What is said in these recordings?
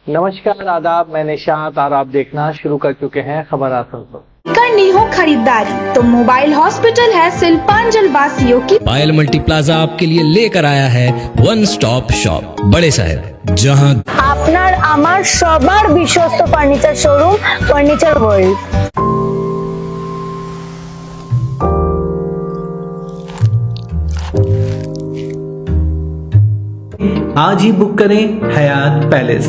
नमस्कार, आदाब, मैं निशात और आप देखना शुरू कर चुके हैं खबर आसनसोल। करनी हो खरीदारी तो मोबाइल हॉस्पिटल है शिल्पांचल वासियों की। पायल मल्टी प्लाजा आपके लिए लेकर आया है वन स्टॉप शॉप बड़े शहर, जहां আপনার আমার সবার বিশ্বস্ত ফার্নিচার শোরুম ফার্নিচার ওয়ার্ল্ড। आज ही बुक करें हयात पैलेस।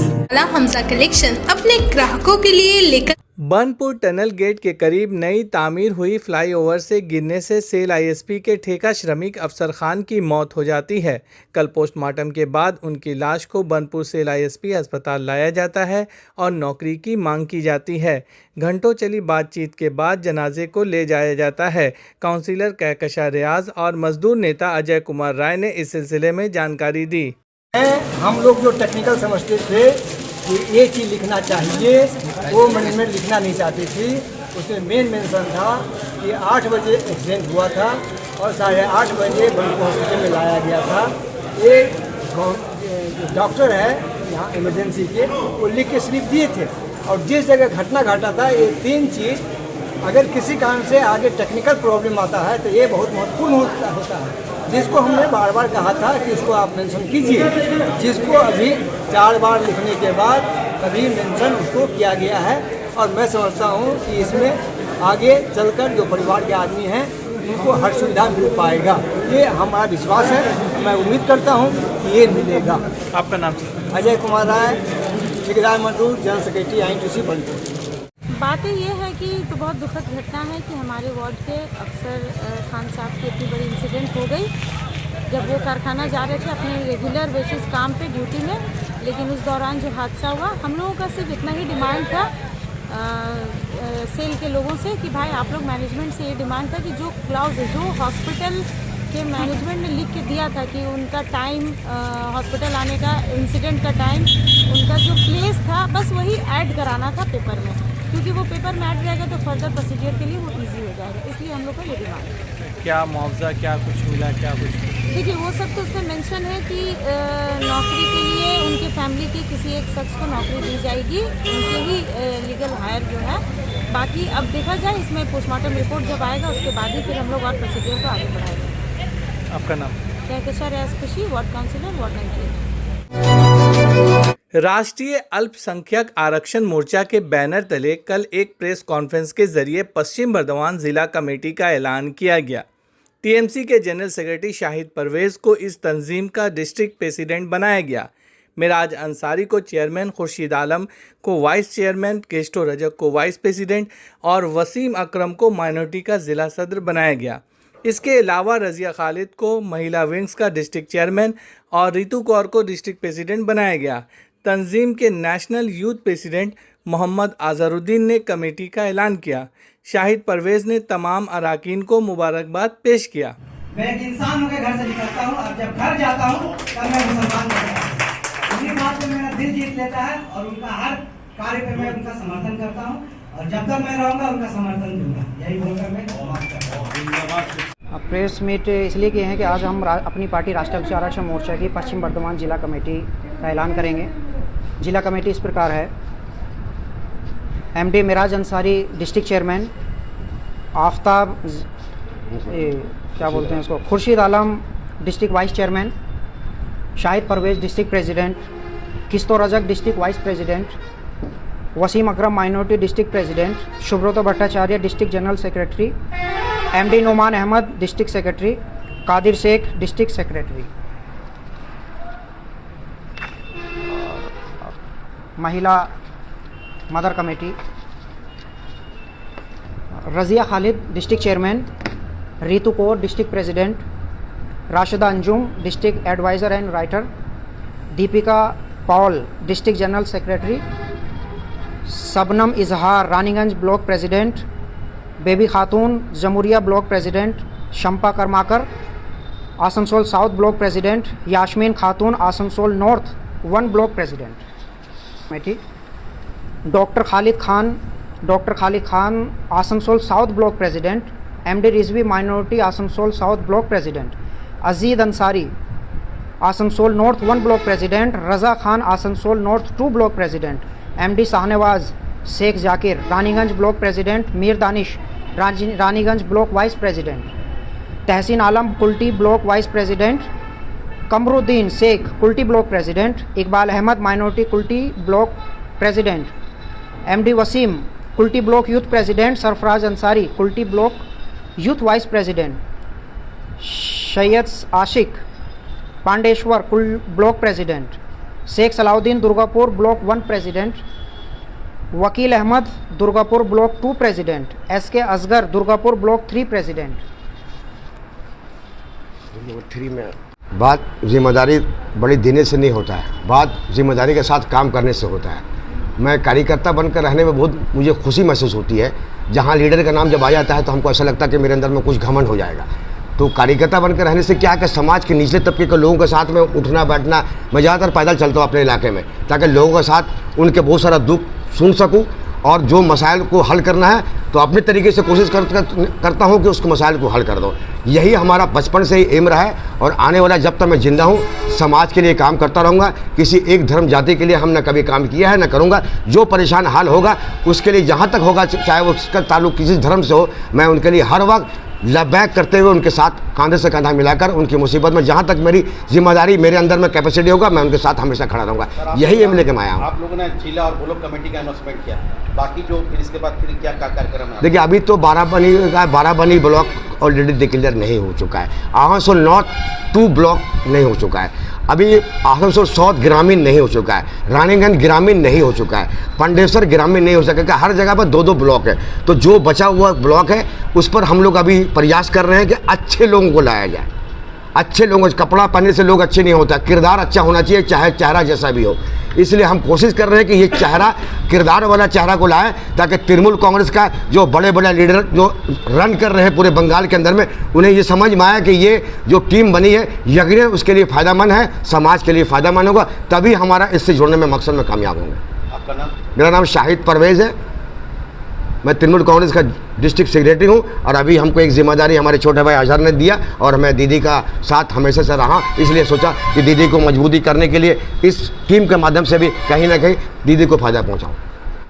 हमजा कलेक्शन अपने ग्राहकों के लिए लेकर। बनपुर टनल गेट के करीब नई तामीर हुई फ्लाईओवर से गिरने से सेल आईएसपी के ठेका श्रमिक अफसर खान की मौत हो जाती है। कल पोस्टमार्टम के बाद उनकी लाश को बनपुर सेल आईएसपी अस्पताल लाया जाता है और नौकरी की मांग की जाती है। घंटों चली बातचीत के बाद जनाजे को ले जाया जाता है। काउंसिलर कहकशा रियाज और मजदूर नेता अजय कुमार राय ने इस सिलसिले में जानकारी दी। हम लोग जो टेक्निकल समझते थे कि ये चीज़ लिखना चाहिए, वो मैनेजमेंट लिखना नहीं चाहती थी। उसमें मेन मेंशन था कि 8 बजे एक्सीडेंट हुआ था और 8:30 बजे बनपुर हॉस्पिटल में लाया गया था। एक डॉक्टर है यहाँ इमरजेंसी के, वो लिख के स्लिप दिए थे और जिस जगह घटना घटा था ये 3 चीज़ अगर किसी कारण से आगे टेक्निकल प्रॉब्लम आता है तो ये बहुत महत्वपूर्ण होता है, जिसको हमने बार बार कहा था कि इसको आप मेंशन कीजिए, जिसको अभी 4 बार लिखने के बाद अभी मेंशन उसको किया गया है। और मैं समझता हूँ कि इसमें आगे चलकर जो परिवार के आदमी हैं उनको हर सुविधा मिल पाएगा, ये हमारा विश्वास है। मैं उम्मीद करता हूँ कि ये मिलेगा। आपका नाम? अजय कुमार राय, ठेकेदार मजदूर, जनरल सेक्रेटरी INTUC बनपुर। बातें ये है कि तो बहुत दुखद घटना है कि हमारे वार्ड के अफसर खान साहब की इतनी बड़ी इंसिडेंट हो गई जब वो कारखाना जा रहे थे अपने रेगुलर बेसिस काम पे ड्यूटी में। लेकिन उस दौरान जो हादसा हुआ, हम लोगों का सिर्फ इतना ही डिमांड था सेल के लोगों से कि भाई आप लोग मैनेजमेंट से ये डिमांड था कि जो क्लाउज जो हॉस्पिटल के मैनेजमेंट ने लिख के दिया था कि उनका टाइम हॉस्पिटल आने का, इंसिडेंट का टाइम, उनका जो प्लेस था बस वही ऐड कराना था पेपर में, क्योंकि वो पेपर में ऐड रहेगा तो फर्दर प्रोसीजर के लिए वो इजी हो जाएगा। इसलिए हम लोग को ये डिमांड है। क्या मुआवजा, क्या कुछ मिला, क्या कुछ? देखिए वो सब तो उसमें मेंशन है कि नौकरी के लिए उनके फैमिली के किसी एक शख्स को नौकरी दी जाएगी, उनके ही लीगल हायर जो है। बाकी अब देखा जाए, इसमें पोस्टमार्टम रिपोर्ट जब आएगा उसके बाद ही फिर हम लोग और प्रोसीजर को आगे बढ़ाएंगे। आपका नाम? कहकशा रियाज खुशी, वार्ड काउंसिलर, वार्ड 98। राष्ट्रीय अल्पसंख्यक आरक्षण मोर्चा के बैनर तले कल एक प्रेस कॉन्फ्रेंस के जरिए पश्चिम बर्धमान जिला कमेटी का ऐलान किया गया। टीएमसी के जनरल सेक्रेटरी शाहिद परवेज को इस तंजीम का डिस्ट्रिक्ट प्रेसिडेंट बनाया गया। मिराज अंसारी को चेयरमैन, खुर्शीद आलम को वाइस चेयरमैन, केस्टो रजक को वाइस प्रेसिडेंट और वसीम अकरम को माइनॉरिटी का जिला सदर बनाया गया। इसके अलावा रजिया खालिद को महिला विंग्स का डिस्ट्रिक्ट चेयरमैन और रितु कौर को डिस्ट्रिक्ट प्रेसिडेंट बनाया गया। तंजीम के national youth president Mohammad Azharuddin ने कमेटी का ऐलान किया। शाहिद परवेज ने तमाम अराकीन को मुबारकबाद पेश किया। मैं एक इंसान होकर घर से निकलता हूँ और जब घर जाता हूँ तब मैं मुसलमान बनता हूँ। उसी बात में मेरा दिल जीत लेता है और उनका हर कार्य पर मैं उनका समर्थन करता हूँ और जब तक मैं रहूँगा उनका समर्थन दूंगा। यही बोलकर मैं समाप्त करता हूँ। प्रेस मीट इसलिए किए हैं कि आज हम अपनी पार्टी राष्ट्रीय आरक्षण मोर्चा की पश्चिम बर्धमान जिला कमेटी का ऐलान करेंगे। जिला कमेटी इस प्रकार है: MD Miraj Ansari district chairman, Aftab क्या बोलते हैं उसको, Khurshid Alam district vice chairman, Shahid Parvez district president, Kisto Rajak district vice president, Wasim Akram minority district president, Subhrato Bhattacharya district general secretary, MD Numan Ahmed district secretary, Kadir Sheikh district secretary. महिला mother committee: Razia Khalid district chairman, Ritu Kaur district president, Rashida Anjum district adviser and writer, Deepika Paul district general secretary, Sabnam इजहार Raniganj block president, Baby Khatun Jamuria block president, Shampa Karmakar Asansol south block president, Yasmin Khatun Asansol north 1 block president. Committee: doctor Khalid Khan Asansol south block president, MD Rizvi minority Asansol south block president, Ajid Ansari Asansol north 1 block president Raza Khan, Asansol north 2 block president MD Shahnawaz Sheikh Zakir, Raniganj block president Mir Danish, Raniganj block vice president Tahseen Alam Kulti block vice president, Kamruddin Sheikh Kulti block president, Iqbal Ahmed minority Kulti block president, MD Wasim Kulti block youth president, Sarfaraz Ansari Kulti block youth vice president, Syed Ashiq Pandeshwar कुल block president, Sheikh Salauddin Durgapur block 1 president, Wakil Ahmed Durgapur block 2 president, SK Asgar Durgapur block 3 president. बात जिम्मेदारी बड़ी देने से नहीं होता है, बात जिम्मेदारी के साथ काम करने से होता है। मैं कार्यकर्ता बनकर रहने में बहुत मुझे खुशी महसूस होती है। जहाँ लीडर का नाम जब आ जाता है तो हमको ऐसा लगता है कि मेरे अंदर में कुछ घमंड हो जाएगा। तो कार्यकर्ता बनकर रहने से क्या है कि समाज के निचले तबके के लोगों के साथ में उठना बैठना, मैं ज़्यादातर पैदल चलता हूँ अपने इलाके में, ताकि लोगों के साथ उनके बहुत सारा दुख सुन सकूँ और जो मसाइल को हल करना है तो अपने तरीके से कोशिश करता हूँ कि उसको मसाइल को हल कर दो। यही हमारा बचपन से ही एम रहा है और आने वाला जब तक मैं जिंदा हूँ समाज के लिए काम करता रहूँगा। किसी एक धर्म जाति के लिए हम न कभी काम किया है न करूँगा। जो परेशान हाल होगा उसके लिए जहाँ तक होगा, चाहे वो उसका ताल्लुक किसी धर्म से हो, मैं उनके लिए हर वक्त लबैक करते हुए उनके साथ कंधे से कंधा मिलाकर उनकी मुसीबत में जहाँ तक मेरी जिम्मेदारी मेरे अंदर में कैपेसिटी होगा मैं उनके साथ हमेशा खड़ा रहूँगा। यही एम लेके मैं आया हूँ। आप लोगों ने जिला और ब्लॉक कमेटी का अनाउंसमेंट किया, बाकी जो फिर इसके बाद फिर क्या कार्यक्रम है? देखिए अभी तो बाराबनी ब्लॉक ऑलरेडी डिक्लेयर नहीं हो चुका है, आसनसोल नॉर्थ 2 ब्लॉक नहीं हो चुका है, अभी आसनसोल साउथ ग्रामीण नहीं हो चुका है, रानीगंज ग्रामीण नहीं हो चुका है, पंडेश्वर ग्रामीण नहीं हो सका। हर जगह पर 2-2 ब्लॉक है। तो जो बचा हुआ ब्लॉक है उस पर हम लोग अभी प्रयास कर रहे हैं कि अच्छे लोगों को लाया जाए। अच्छे लोगों को कपड़ा पहनने से लोग अच्छे नहीं होता, किरदार अच्छा होना चाहिए, चाहे चेहरा जैसा भी हो। इसलिए हम कोशिश कर रहे हैं कि ये चेहरा किरदार वाला चेहरा को लाएं, ताकि तृणमूल कांग्रेस का जो बड़े बड़े लीडर जो रन कर रहे हैं पूरे बंगाल के अंदर में, उन्हें ये समझ में आया कि ये जो टीम बनी है यकीनन उसके लिए फ़ायदेमंद है, समाज के लिए फ़ायदेमंद होगा, तभी हमारा इससे जुड़ने में मकसद में कामयाब होंगे। आपका नाम? मेरा नाम शाहिद परवेज़ है, मैं तृणमूल कांग्रेस का डिस्ट्रिक्ट सेक्रेटरी हूँ और अभी हमको एक जिम्मेदारी हमारे छोटे भाई अजहर ने दिया और मैं दीदी का साथ हमेशा से रहा, इसलिए सोचा कि दीदी को मजबूती करने के लिए इस टीम के माध्यम से भी कहीं ना कहीं दीदी को फ़ायदा पहुँचाऊँ।